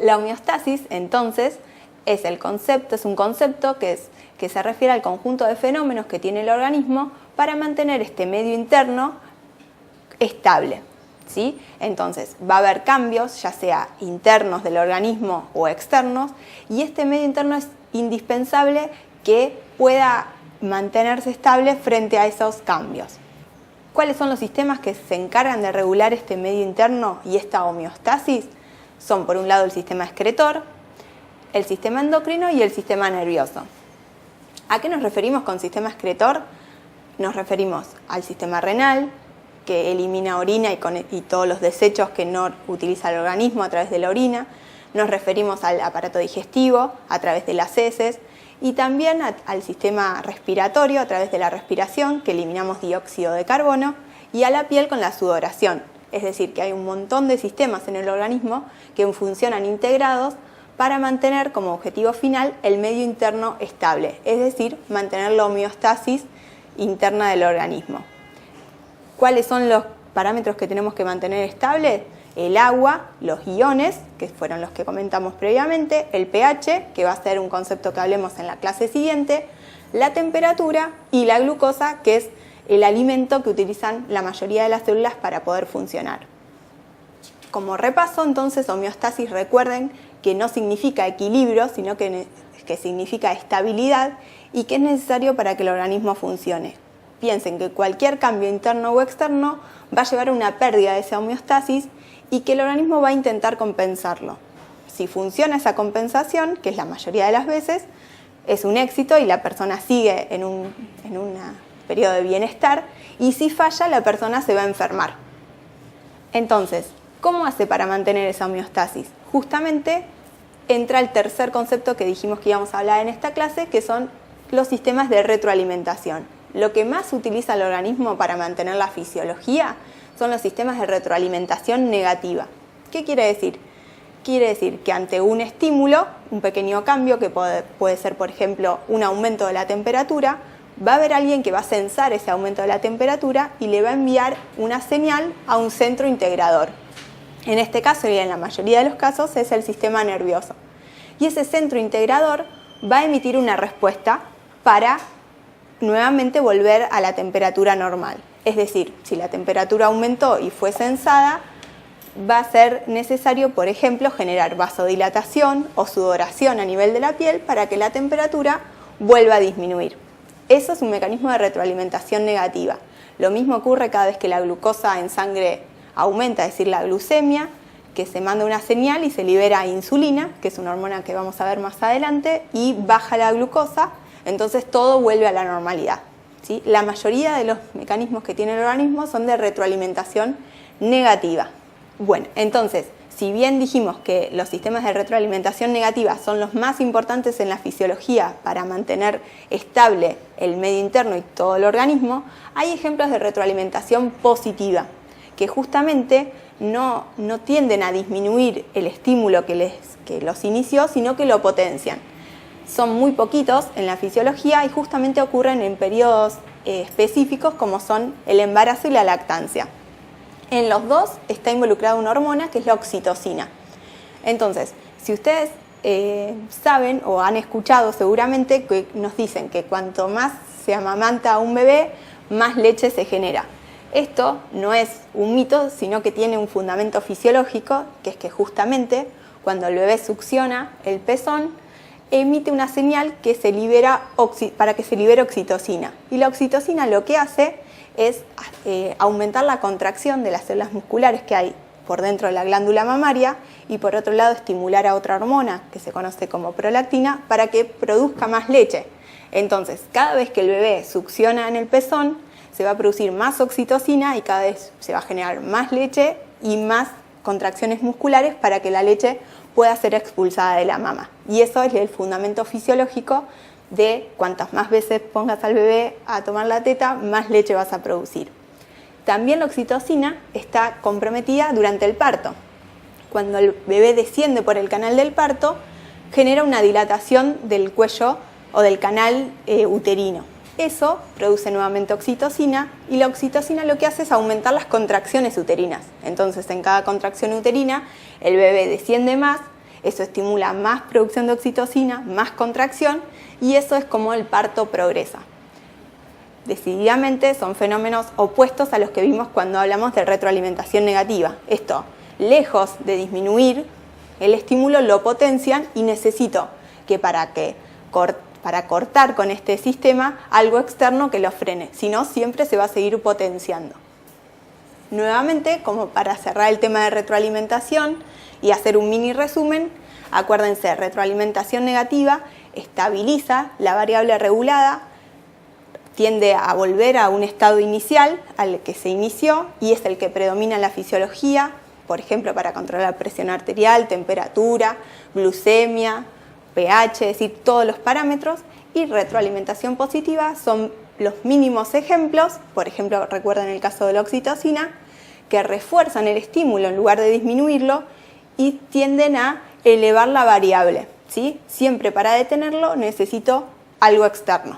La homeostasis, entonces, es un concepto que se refiere al conjunto de fenómenos que tiene el organismo para mantener este medio interno estable, ¿sí? Entonces, va a haber cambios, ya sea internos del organismo o externos, y este medio interno es indispensable que pueda mantenerse estable frente a esos cambios. ¿Cuáles son los sistemas que se encargan de regular este medio interno y esta homeostasis? Son, por un lado, el sistema excretor, el sistema endocrino y el sistema nervioso. ¿A qué nos referimos con sistema excretor? Nos referimos al sistema renal, que elimina orina y todos los desechos que no utiliza el organismo a través de la orina. Nos referimos al aparato digestivo a través de las heces y también al sistema respiratorio a través de la respiración, que eliminamos dióxido de carbono, y a la piel con la sudoración. Es decir, que hay un montón de sistemas en el organismo que funcionan integrados para mantener como objetivo final el medio interno estable, es decir, mantener la homeostasis interna del organismo. ¿Cuáles son los parámetros que tenemos que mantener estables? El agua, los iones, que fueron los que comentamos previamente, el pH, que va a ser un concepto que hablemos en la clase siguiente, la temperatura y la glucosa, que es el alimento que utilizan la mayoría de las células para poder funcionar. Como repaso, entonces, homeostasis, recuerden que no significa equilibrio, sino que significa estabilidad y que es necesario para que el organismo funcione. Piensen que cualquier cambio interno o externo va a llevar a una pérdida de esa homeostasis y que el organismo va a intentar compensarlo. Si funciona esa compensación, que es la mayoría de las veces, es un éxito y la persona sigue en un periodo de bienestar, y si falla, la persona se va a enfermar. Entonces, ¿cómo hace para mantener esa homeostasis? Justamente entra el tercer concepto que dijimos que íbamos a hablar en esta clase, que son los sistemas de retroalimentación. Lo que más utiliza el organismo para mantener la fisiología son los sistemas de retroalimentación negativa. ¿Qué quiere decir? Quiere decir que ante un estímulo, un pequeño cambio, que puede ser, por ejemplo, un aumento de la temperatura, va a haber alguien que va a censar ese aumento de la temperatura y le va a enviar una señal a un centro integrador. En este caso, y en la mayoría de los casos, es el sistema nervioso. Y ese centro integrador va a emitir una respuesta para nuevamente volver a la temperatura normal. Es decir, si la temperatura aumentó y fue censada, va a ser necesario, por ejemplo, generar vasodilatación o sudoración a nivel de la piel para que la temperatura vuelva a disminuir. Eso es un mecanismo de retroalimentación negativa. Lo mismo ocurre cada vez que la glucosa en sangre aumenta, es decir, la glucemia, que se manda una señal y se libera insulina, que es una hormona que vamos a ver más adelante, y baja la glucosa, entonces todo vuelve a la normalidad, ¿sí? La mayoría de los mecanismos que tiene el organismo son de retroalimentación negativa. Bueno, entonces, si bien dijimos que los sistemas de retroalimentación negativa son los más importantes en la fisiología para mantener estable el medio interno y todo el organismo, hay ejemplos de retroalimentación positiva, que justamente no tienden a disminuir el estímulo que los inició, sino que lo potencian. Son muy poquitos en la fisiología y justamente ocurren en periodos específicos como son el embarazo y la lactancia. En los dos está involucrada una hormona que es la oxitocina. Entonces, si ustedes saben o han escuchado seguramente que nos dicen que cuanto más se amamanta a un bebé, más leche se genera. Esto no es un mito, sino que tiene un fundamento fisiológico, que es que justamente cuando el bebé succiona el pezón, emite una señal que se libera para que se libere oxitocina. Y la oxitocina lo que hace es aumentar la contracción de las células musculares que hay por dentro de la glándula mamaria y por otro lado estimular a otra hormona que se conoce como prolactina para que produzca más leche. Entonces, cada vez que el bebé succiona en el pezón, se va a producir más oxitocina y cada vez se va a generar más leche y más contracciones musculares para que la leche pueda ser expulsada de la mama. Y eso es el fundamento fisiológico de cuantas más veces pongas al bebé a tomar la teta, más leche vas a producir. También la oxitocina está comprometida durante el parto. Cuando el bebé desciende por el canal del parto, genera una dilatación del cuello o del canal uterino. Eso produce nuevamente oxitocina y la oxitocina lo que hace es aumentar las contracciones uterinas. Entonces, en cada contracción uterina, el bebé desciende más Eso estimula más producción de oxitocina, más contracción, y eso es como el parto progresa. Decididamente son fenómenos opuestos a los que vimos cuando hablamos de retroalimentación negativa. Esto, lejos de disminuir el estímulo, lo potencian, y necesito que para cortar con este sistema algo externo que lo frene, si no siempre se va a seguir potenciando. Nuevamente, como para cerrar el tema de retroalimentación y hacer un mini resumen, acuérdense, retroalimentación negativa estabiliza la variable regulada, tiende a volver a un estado inicial al que se inició y es el que predomina en la fisiología, por ejemplo, para controlar presión arterial, temperatura, glucemia, pH, es decir, todos los parámetros. Y retroalimentación positiva son los mínimos ejemplos, por ejemplo, recuerden el caso de la oxitocina, que refuerzan el estímulo en lugar de disminuirlo y tienden a elevar la variable, ¿sí? Siempre para detenerlo necesito algo externo.